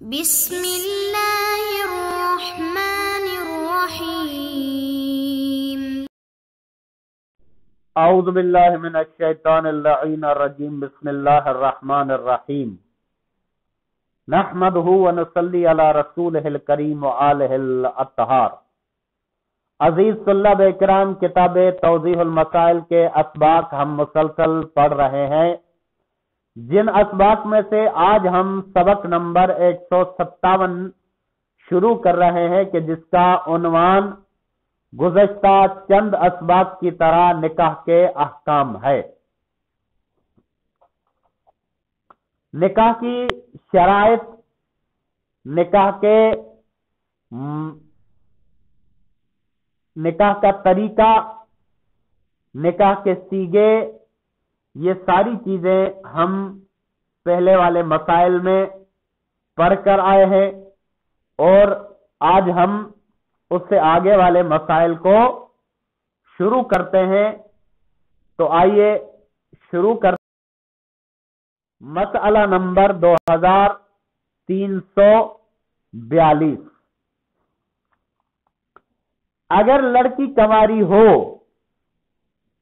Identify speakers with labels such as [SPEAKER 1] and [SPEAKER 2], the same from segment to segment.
[SPEAKER 1] بسم اللہ الرحمن الرحیم۔
[SPEAKER 2] اعوذ باللہ من الشیطان اللعین الرجیم، بسم اللہ الرحمن الرحیم۔ نحمدہ ونصلی علی رسولہ الکریم وآلہ الاطہار۔ عزیز طلاب اکرام، کتاب توضیح المسائل کے اسباق ہم مسلسل پڑھ رہے ہیں، جن اسباق میں سے آج ہم سبق نمبر 157 شروع کر رہے ہیں کہ جس کا عنوان گزشتہ چند اسباق کی طرح نکاح کے احکام ہے۔ نکاح کی شرائط، نکاح کا طریقہ، نکاح کے سیغے، یہ ساری چیزیں ہم پہلے والے مسائل میں پڑھ کر آئے ہیں، اور آج ہم اس سے آگے والے مسائل کو شروع کرتے ہیں۔ تو آئیے شروع کرتے ہیں۔ مسئلہ نمبر 2342۔ اگر لڑکی کنواری ہو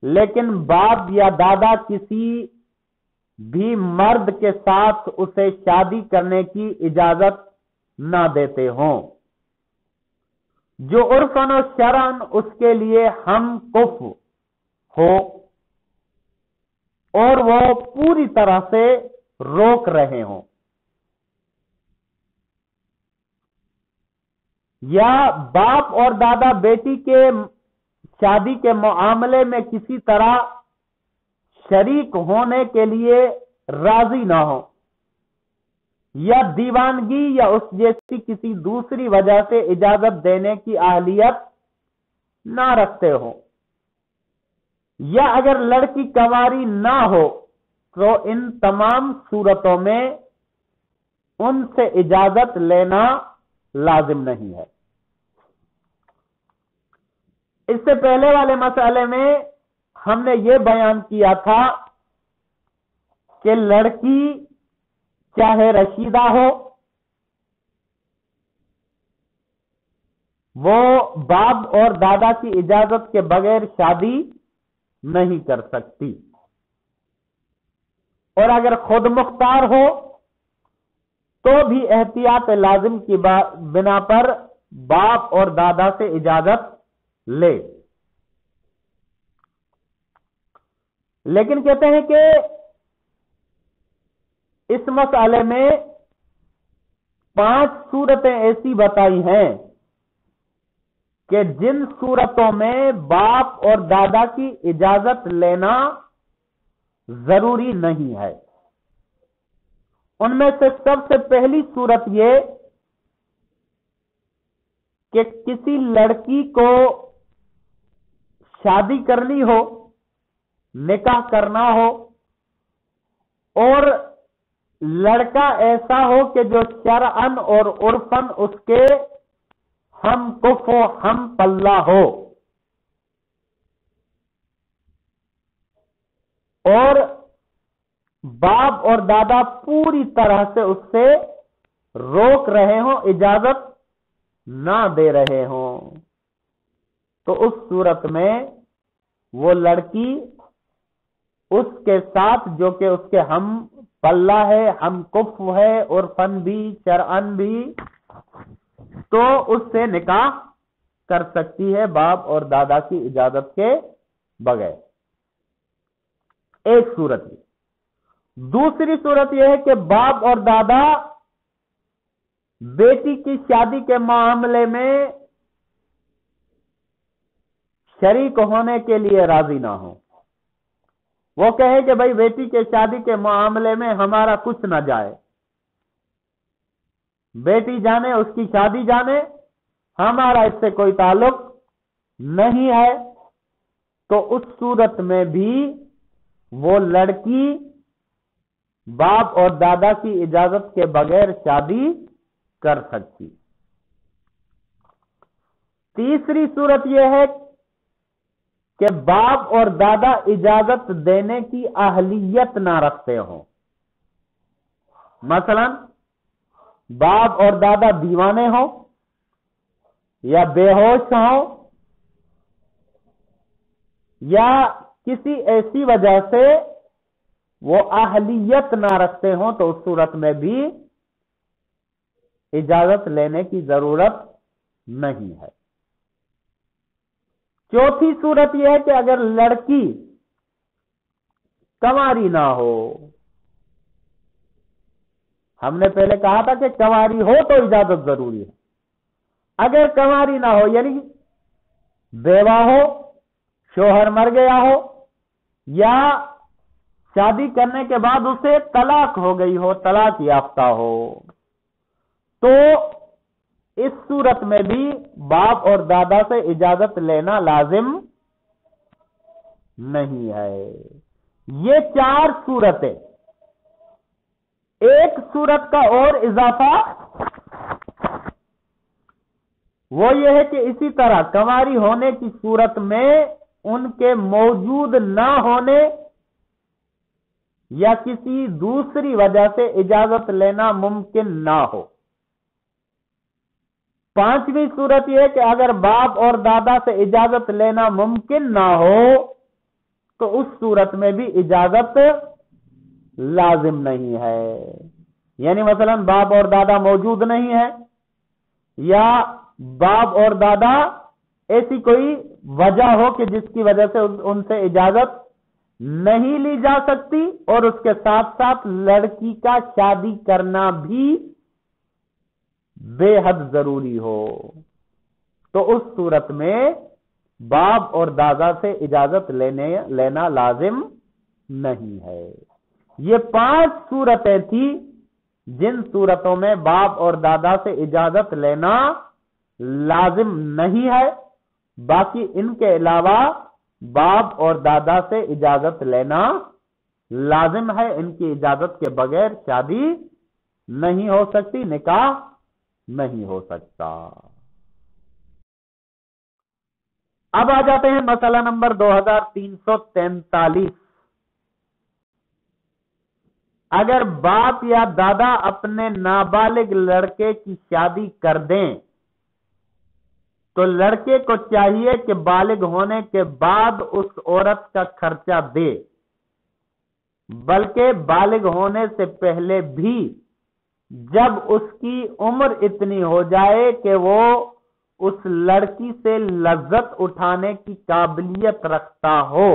[SPEAKER 2] لیکن باپ یا دادا کسی بھی مرد کے ساتھ اسے شادی کرنے کی اجازت نہ دیتے ہوں جو عرفاً و شرعاً اس کے لیے ہم کفو ہو، اور وہ پوری طرح سے روک رہے ہوں، یا باپ اور دادا بیٹی کے شادی کے معاملے میں کسی طرح شریک ہونے کے لیے راضی نہ ہو، یا دیوانگی یا اس جیسی کسی دوسری وجہ سے اجازت دینے کی اہلیت نہ رکھتے ہو، یا اگر لڑکی کنواری نہ ہو تو ان تمام صورتوں میں ان سے اجازت لینا لازم نہیں ہے۔ اس سے پہلے والے مسئلے میں ہم نے یہ بیان کیا تھا کہ لڑکی چاہے رشیدہ ہو، وہ باپ اور دادا کی اجازت کے بغیر شادی نہیں کر سکتی، اور اگر خود مختار ہو تو بھی احتیاط لازم کی بنا پر باپ اور دادا سے اجازت لے۔ لیکن کہتے ہیں کہ اس مسئلے میں 5 صورتیں ایسی بتائی ہیں کہ جن صورتوں میں باپ اور دادا کی اجازت لینا ضروری نہیں ہے۔ ان میں سے سب سے پہلی صورت یہ کہ کسی لڑکی کو شادی کرنی ہو، نکاح کرنا ہو، اور لڑکا ایسا ہو کہ جو شرعاً اور عرفاً اس کے ہم کفو ہم پلہ ہو، اور باپ اور دادا پوری طرح سے اس سے روک رہے ہوں، اجازت نہ دے رہے ہوں، تو اس صورت میں وہ لڑکی اس کے ساتھ جو کہ اس کے ہم پلہ ہے، ہم کفو ہے، عرفاً بھی شرعاً بھی، تو اس سے نکاح کر سکتی ہے باپ اور دادا کی اجازت کے بغیر۔ ایک صورت یہ۔ دوسری صورت یہ ہے کہ باپ اور دادا بیٹی کی شادی کے معاملے میں شریک ہونے کے لیے راضی نہ ہو، وہ کہے کہ بھائی بیٹی کے شادی کے معاملے میں ہمارا کچھ نہ جائے، بیٹی جانے، اس کی شادی جانے، ہمارا اس سے کوئی تعلق نہیں ہے، تو اس صورت میں بھی وہ لڑکی باپ اور دادا کی اجازت کے بغیر شادی کر سکتی۔ تیسری صورت یہ ہے کہ باپ اور دادا اجازت دینے کی اہلیت نہ رکھتے ہوں۔ مثلا باپ اور دادا دیوانے ہوں یا بے ہوش ہوں یا کسی ایسی وجہ سے وہ اہلیت نہ رکھتے ہوں تو اس صورت میں بھی اجازت لینے کی ضرورت نہیں ہے۔ چوتھی صورت یہ ہے کہ اگر لڑکی کنواری نہ ہو، ہم نے پہلے کہا تھا کہ کنواری ہو تو اجازت ضروری ہے، اگر کنواری نہ ہو یعنی بیوہ ہو، شوہر مر گیا ہو یا شادی کرنے کے بعد اسے طلاق ہو گئی ہو، طلاق یافتہ ہو، تو اس صورت میں بھی باپ اور دادا سے اجازت لینا لازم نہیں ہے۔ یہ 4 صورتیں، ایک صورت کا اور اضافہ وہ یہ ہے کہ اسی طرح کنواری ہونے کی صورت میں ان کے موجود نہ ہونے یا کسی دوسری وجہ سے اجازت لینا ممکن نہ ہو۔ 5ویں صورت یہ ہے کہ اگر باپ اور دادا سے اجازت لینا ممکن نہ ہو تو اس صورت میں بھی اجازت لازم نہیں ہے، یعنی مثلا باپ اور دادا موجود نہیں ہے یا باپ اور دادا ایسی کوئی وجہ ہو کہ جس کی وجہ سے ان سے اجازت نہیں لی جا سکتی اور اس کے ساتھ ساتھ لڑکی کا شادی کرنا بھی بے حد ضروری ہو، تو اس صورت میں باپ اور دادا سے اجازت لینا لازم نہیں ہے۔ یہ 5 صورتیں تھیں جن صورتوں میں باپ اور دادا سے اجازت لینا لازم نہیں ہے، باقی ان کے علاوہ باپ اور دادا سے اجازت لینا لازم ہے۔ ان کی اجازت کے بغیر شادی نہیں ہو سکتی، نکاح نہیں ہو سکتا۔ اب آ جاتے ہیں مسئلہ نمبر 2343۔ اگر باپ یا دادا اپنے نابالغ لڑکے کی شادی کر دیں تو لڑکے کو چاہیے کہ بالغ ہونے کے بعد اس عورت کا خرچہ دے، بلکہ بالغ ہونے سے پہلے بھی جب اس کی عمر اتنی ہو جائے کہ وہ اس لڑکی سے لذت اٹھانے کی قابلیت رکھتا ہو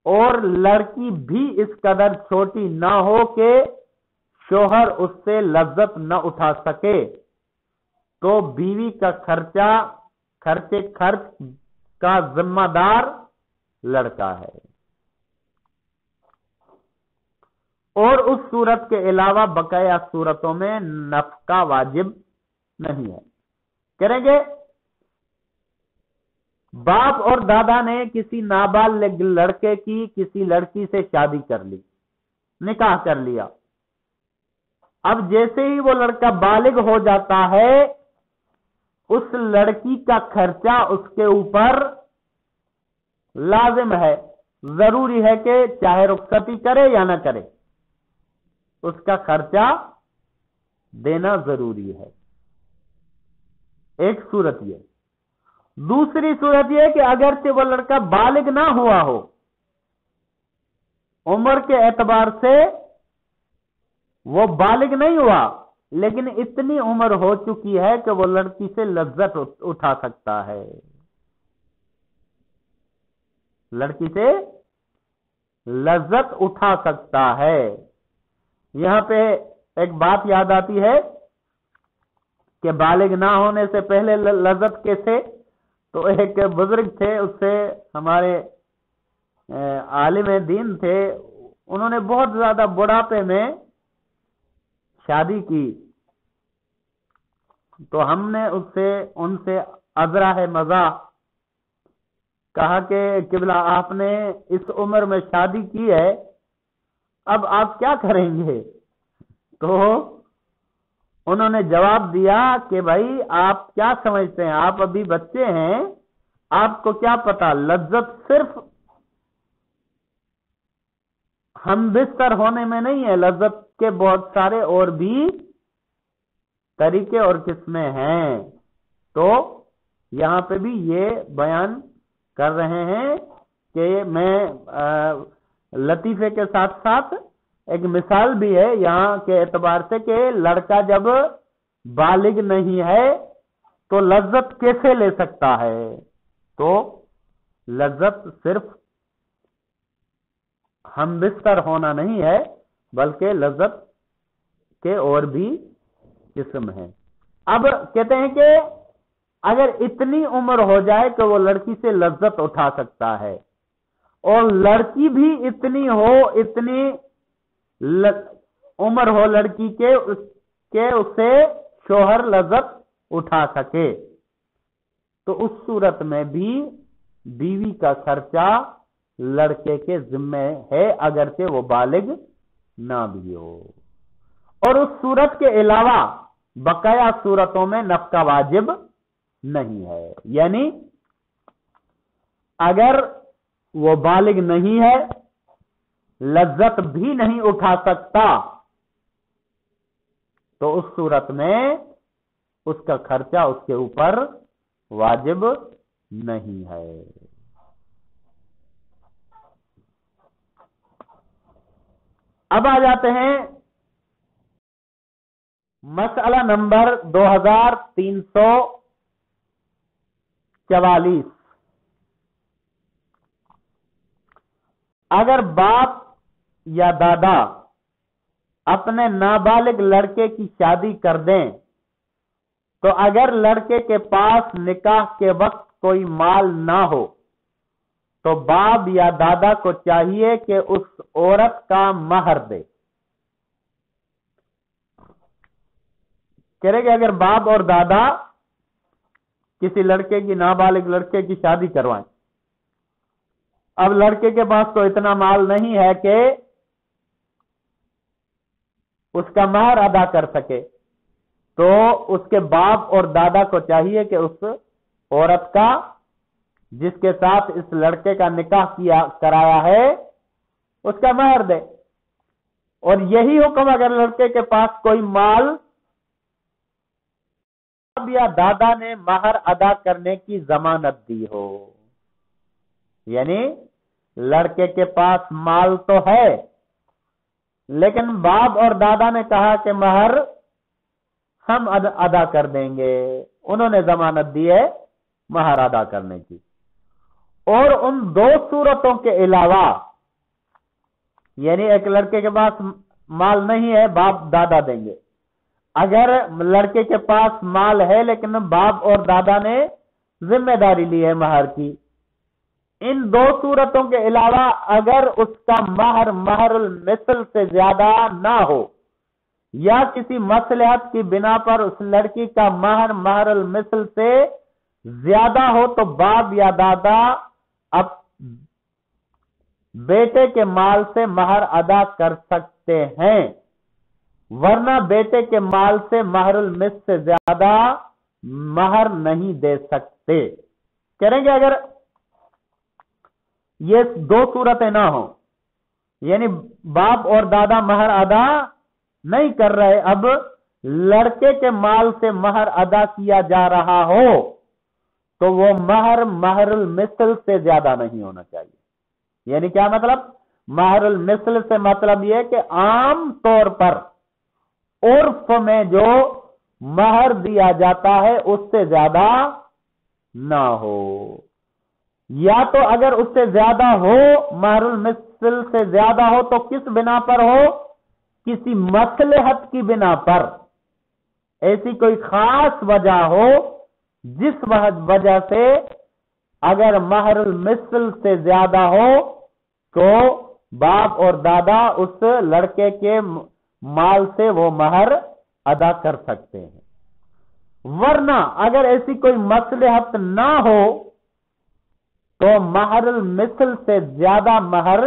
[SPEAKER 2] اور لڑکی بھی اس قدر چھوٹی نہ ہو کہ شوہر اس سے لذت نہ اٹھا سکے، تو بیوی کا خرچ کا ذمہ دار لڑکا ہے، اور اس صورت کے علاوہ بقیہ صورتوں میں نفقہ واجب نہیں ہے۔ کریں گے باپ اور دادا نے کسی نابالغ لڑکے کی کسی لڑکی سے شادی کر لی، نکاح کر لیا، اب جیسے ہی وہ لڑکا بالغ ہو جاتا ہے اس لڑکی کا خرچہ اس کے اوپر لازم ہے، ضروری ہے کہ چاہے رخصتی کرے یا نہ کرے اس کا خرچہ دینا ضروری ہے۔ ایک صورت یہ۔ دوسری صورت یہ کہ اگرچہ وہ لڑکا بالغ نہ ہوا ہو، عمر کے اعتبار سے وہ بالغ نہیں ہوا لیکن اتنی عمر ہو چکی ہے کہ وہ لڑکی سے لذت اٹھا سکتا ہے، لڑکی سے لذت اٹھا سکتا ہے۔ یہاں پہ ایک بات یاد آتی ہے کہ بالغ نہ ہونے سے پہلے لذت کیسے، تو ایک بزرگ تھے، اس سے ہمارے عالم دین تھے، انہوں نے بہت زیادہ بڑھاپے میں شادی کی، تو ہم نے ان سے عذرا ہے مزاح کہا کہ قبلہ آپ نے اس عمر میں شادی کی ہے، اب آپ کیا کریں گے؟ تو انہوں نے جواب دیا کہ بھائی آپ کیا سمجھتے ہیں، آپ ابھی بچے ہیں، آپ کو کیا پتا، لذت صرف ہم بستر ہونے میں نہیں ہے، لذت کے بہت سارے اور بھی طریقے اور قسمیں ہیں. تو یہاں پہ بھی یہ بیان کر رہے ہیں کہ میں لطیفے کے ساتھ ساتھ ایک مثال بھی ہے یہاں کے اعتبار سے کہ لڑکا جب بالغ نہیں ہے تو لذت کیسے لے سکتا ہے. تو لذت صرف ہم بستر ہونا نہیں ہے، بلکہ لذت کے اور بھی قسم ہیں. اب کہتے ہیں کہ اگر اتنی عمر ہو جائے کہ وہ لڑکی سے لذت اٹھا سکتا ہے، اور لڑکی بھی اتنی ہو، اتنی عمر ہو لڑکی کے اسے شوہر لذت اٹھا سکے، تو اس صورت میں بھی بیوی کا خرچہ لڑکے کے ذمہ ہے، اگرچہ وہ بالغ نہ بھی ہو. اور اس صورت کے علاوہ بقایا صورتوں میں نفقہ واجب نہیں ہے. یعنی اگر وہ بالغ نہیں ہے، لذت بھی نہیں اٹھا سکتا، تو اس صورت میں اس کا خرچہ اس کے اوپر واجب نہیں ہے. اب آ جاتے ہیں مسئلہ نمبر 2344. اگر باپ یا دادا اپنے نابالغ لڑکے کی شادی کر دیں تو اگر لڑکے کے پاس نکاح کے وقت کوئی مال نہ ہو تو باپ یا دادا کو چاہیے کہ اس عورت کا مہر دے. کہہ رہے کہ اگر باپ اور دادا کسی لڑکے کی نابالغ لڑکے کی شادی کروائیں، اب لڑکے کے پاس تو اتنا مال نہیں ہے کہ اس کا مہر ادا کر سکے، تو اس کے باپ اور دادا کو چاہیے کہ اس عورت کا جس کے ساتھ اس لڑکے کا نکاح کرایا ہے اس کا مہر دے. اور یہی حکم اگر لڑکے کے پاس کوئی مال باپ یا دادا نے مہر ادا کرنے کی ضمانت دی ہو، یعنی لڑکے کے پاس مال تو ہے لیکن باپ اور دادا نے کہا کہ مہر ہم ادا کر دیں گے، انہوں نے ضمانت دی ہے مہر ادا کرنے کی. اور ان دو صورتوں کے علاوہ، یعنی ایک لڑکے کے پاس مال نہیں ہے، باپ دادا دیں گے. اگر لڑکے کے پاس مال ہے لیکن باپ اور دادا نے ذمہ داری لی ہے مہر کی، ان دو صورتوں کے علاوہ اگر اس کا مہر المثل سے زیادہ نہ ہو یا کسی مصلحت کی بنا پر اس لڑکی کا مہر المثل سے زیادہ ہو تو باپ یا دادا اب بیٹے کے مال سے مہر ادا کر سکتے ہیں، ورنہ بیٹے کے مال سے مہر المثل سے زیادہ مہر نہیں دے سکتے. کہیں گے اگر یہ دو صورتیں نہ ہوں، یعنی باپ اور دادا مہر ادا نہیں کر رہے، اب لڑکے کے مال سے مہر ادا کیا جا رہا ہو تو وہ مہر المثل سے زیادہ نہیں ہونا چاہیے. یعنی کیا مطلب؟ مہر المثل سے مطلب یہ کہ عام طور پر عرف میں جو مہر دیا جاتا ہے اس سے زیادہ نہ ہو، یا تو اگر اس سے زیادہ ہو، مہر المثل سے زیادہ ہو تو کس بنا پر ہو؟ کسی مصلحت کی بنا پر، ایسی کوئی خاص وجہ ہو جس وجہ سے اگر مہر المثل سے زیادہ ہو تو باپ اور دادا اس لڑکے کے مال سے وہ مہر ادا کر سکتے ہیں. ورنہ اگر ایسی کوئی مصلحت نہ ہو تو مہر المثل سے زیادہ مہر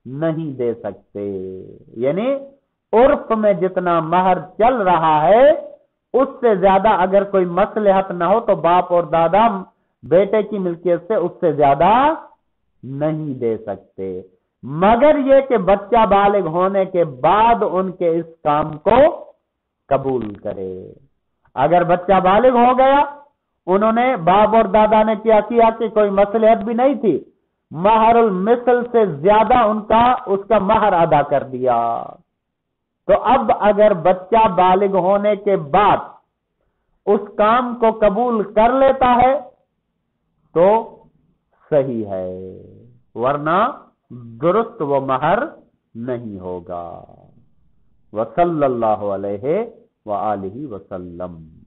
[SPEAKER 2] نہیں دے سکتے. یعنی عرف میں جتنا مہر چل رہا ہے اس سے زیادہ اگر کوئی مصلحت نہ ہو تو باپ اور دادا بیٹے کی ملکیت سے اس سے زیادہ نہیں دے سکتے. مگر یہ کہ بچہ بالغ ہونے کے بعد ان کے اس کام کو قبول کرے۔ اگر بچہ بالغ ہو گیا، انہوں نے باپ اور دادا نے کیا کہ کوئی مصلحت بھی نہیں تھی، مہر المثل سے زیادہ اس کا مہر ادا کر دیا، تو اب اگر بچہ بالغ ہونے کے بعد اس کام کو قبول کر لیتا ہے تو صحیح ہے، ورنہ درست وہ مہر نہیں ہوگا۔ وصلی اللہ علیہ وآلہ وسلم۔